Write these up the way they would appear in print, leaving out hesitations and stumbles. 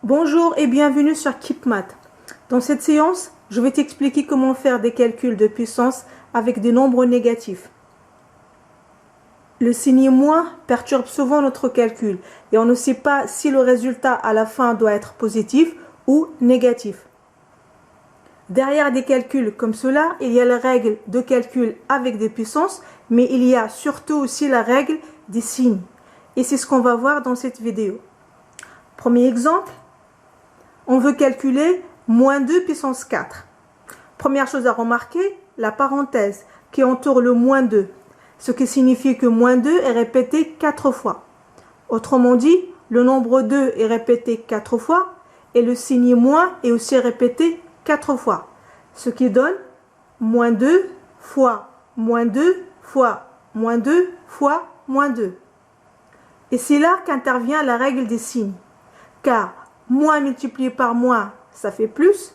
Bonjour et bienvenue sur Keep Math. Dans cette séance, je vais t'expliquer comment faire des calculs de puissance avec des nombres négatifs. Le signe moins perturbe souvent notre calcul et on ne sait pas si le résultat à la fin doit être positif ou négatif. Derrière des calculs comme cela, il y a la règle de calcul avec des puissances, mais il y a surtout aussi la règle des signes. Et c'est ce qu'on va voir dans cette vidéo. Premier exemple, on veut calculer moins 2 puissance 4. Première chose à remarquer, la parenthèse qui entoure le moins 2, ce qui signifie que moins 2 est répété 4 fois. Autrement dit, le nombre 2 est répété 4 fois et le signe moins est aussi répété 4 fois, ce qui donne moins 2 fois moins 2 fois moins 2 fois moins 2. Et c'est là qu'intervient la règle des signes, car moins multiplié par moins, ça fait plus,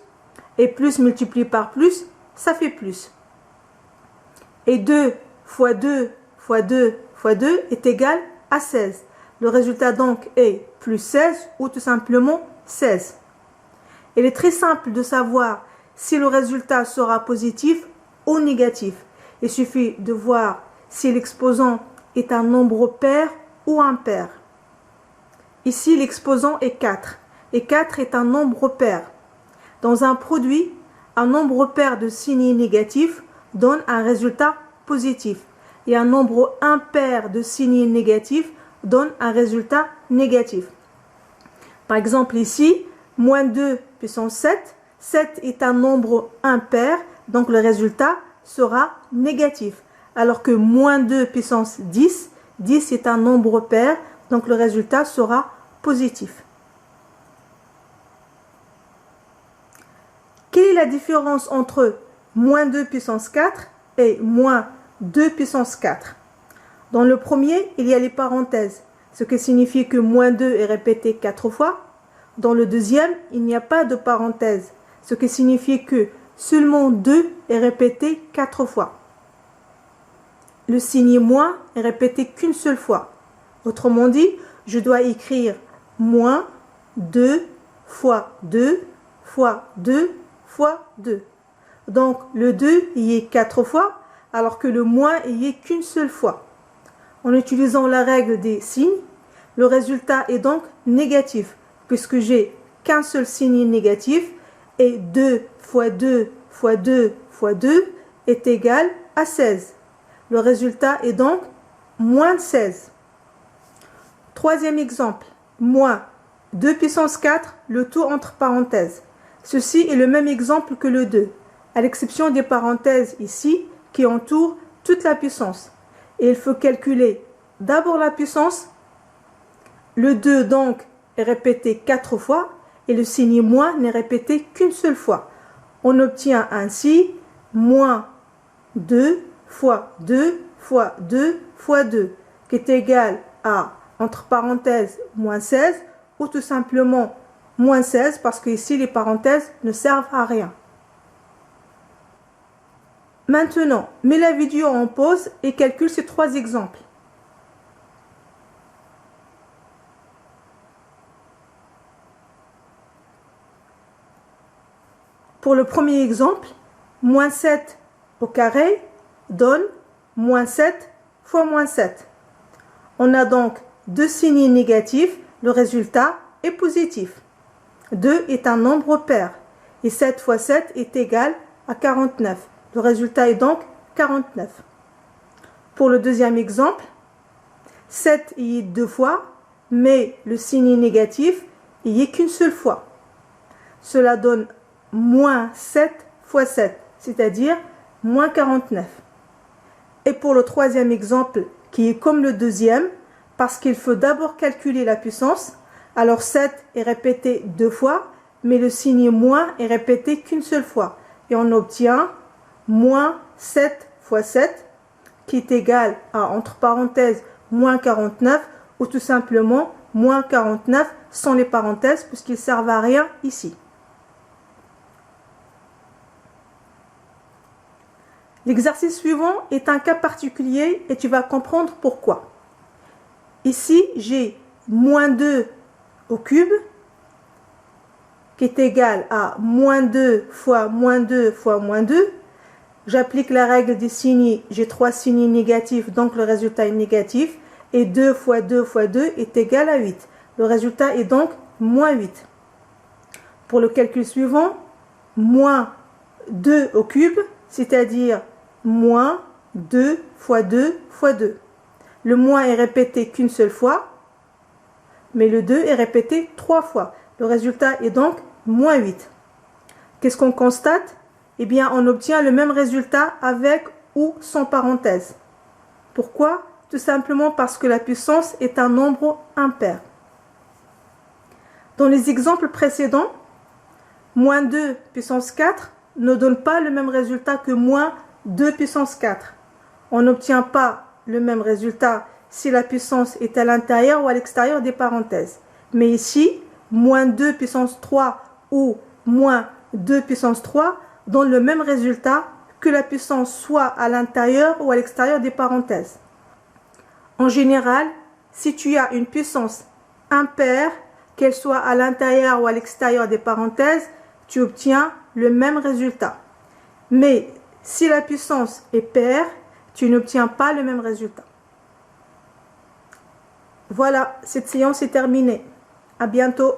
et plus multiplié par plus, ça fait plus. Et 2 fois 2 fois 2 fois 2 est égal à 16. Le résultat donc est plus 16 ou tout simplement 16. Il est très simple de savoir si le résultat sera positif ou négatif. Il suffit de voir si l'exposant est un nombre pair ou impair. Ici, l'exposant est 4 et 4 est un nombre pair. Dans un produit, un nombre pair de signes négatifs donne un résultat positif et un nombre impair de signes négatifs donne un résultat négatif. Par exemple ici, moins 2 puissance 7, 7 est un nombre impair, donc le résultat sera négatif. Alors que moins 2 puissance 10, 10 est un nombre pair, donc le résultat sera positif. Quelle est la différence entre moins 2 puissance 4 et moins 2 puissance 4? Dans le premier, il y a les parenthèses, ce qui signifie que moins 2 est répété 4 fois. Dans le deuxième, il n'y a pas de parenthèse, ce qui signifie que seulement 2 est répété 4 fois. Le signe moins est répété qu'une seule fois. Autrement dit, je dois écrire moins 2 fois 2 fois 2 fois 2. Donc le 2 y est 4 fois, alors que le moins y est qu'une seule fois. En utilisant la règle des signes, le résultat est donc négatif, puisque j'ai qu'un seul signe négatif, et 2 fois 2 fois 2 fois 2 est égal à 16. Le résultat est donc moins 16. Troisième exemple, moins 2 puissance 4, le tout entre parenthèses. Ceci est le même exemple que le 2, à l'exception des parenthèses ici qui entourent toute la puissance. Et il faut calculer d'abord la puissance. Le 2 donc est répété 4 fois et le signe moins n'est répété qu'une seule fois. On obtient ainsi moins 2 fois 2 fois 2 fois 2 qui est égal à, entre parenthèses, moins 16 ou tout simplement moins 16 parce que ici les parenthèses ne servent à rien. Maintenant, mets la vidéo en pause et calcule ces trois exemples. Pour le premier exemple, moins 7 au carré donne moins 7 fois moins 7. On a donc deux signes négatifs, le résultat est positif. 2 est un nombre pair et 7 fois 7 est égal à 49. Le résultat est donc 49. Pour le deuxième exemple, 7 y est 2 fois, mais le signe négatif y est qu'une seule fois. Cela donne moins 7 fois 7, c'est-à-dire moins 49. Et pour le troisième exemple, qui est comme le deuxième, parce qu'il faut d'abord calculer la puissance, alors 7 est répété 2 fois, mais le signe moins est répété qu'une seule fois. Et on obtient moins 7 fois 7, qui est égal à, entre parenthèses, moins 49, ou tout simplement moins 49 sans les parenthèses, puisqu'ils ne servent à rien ici. L'exercice suivant est un cas particulier et tu vas comprendre pourquoi. Ici, j'ai moins 2 au cube qui est égal à moins 2 fois moins 2 fois moins 2. J'applique la règle des signes, j'ai 3 signes négatifs, donc le résultat est négatif. Et 2 fois 2 fois 2 est égal à 8. Le résultat est donc moins 8. Pour le calcul suivant, moins 2 au cube, c'est-à-dire moins 2 fois 2 fois 2. Le moins est répété qu'une seule fois, mais le 2 est répété 3 fois. Le résultat est donc moins 8. Qu'est-ce qu'on constate? Eh bien, on obtient le même résultat avec ou sans parenthèse. Pourquoi? Tout simplement parce que la puissance est un nombre impair. Dans les exemples précédents, moins 2 puissance 4 ne donne pas le même résultat que moins 2 puissance 4. On n'obtient pas le même résultat si la puissance est à l'intérieur ou à l'extérieur des parenthèses. Mais ici, moins 2 puissance 3 ou moins 2 puissance 3 donnent le même résultat que la puissance soit à l'intérieur ou à l'extérieur des parenthèses. En général, si tu as une puissance impaire, qu'elle soit à l'intérieur ou à l'extérieur des parenthèses, tu obtiens le même résultat. Mais si la puissance est paire, tu n'obtiens pas le même résultat. Voilà, cette séance est terminée. À bientôt.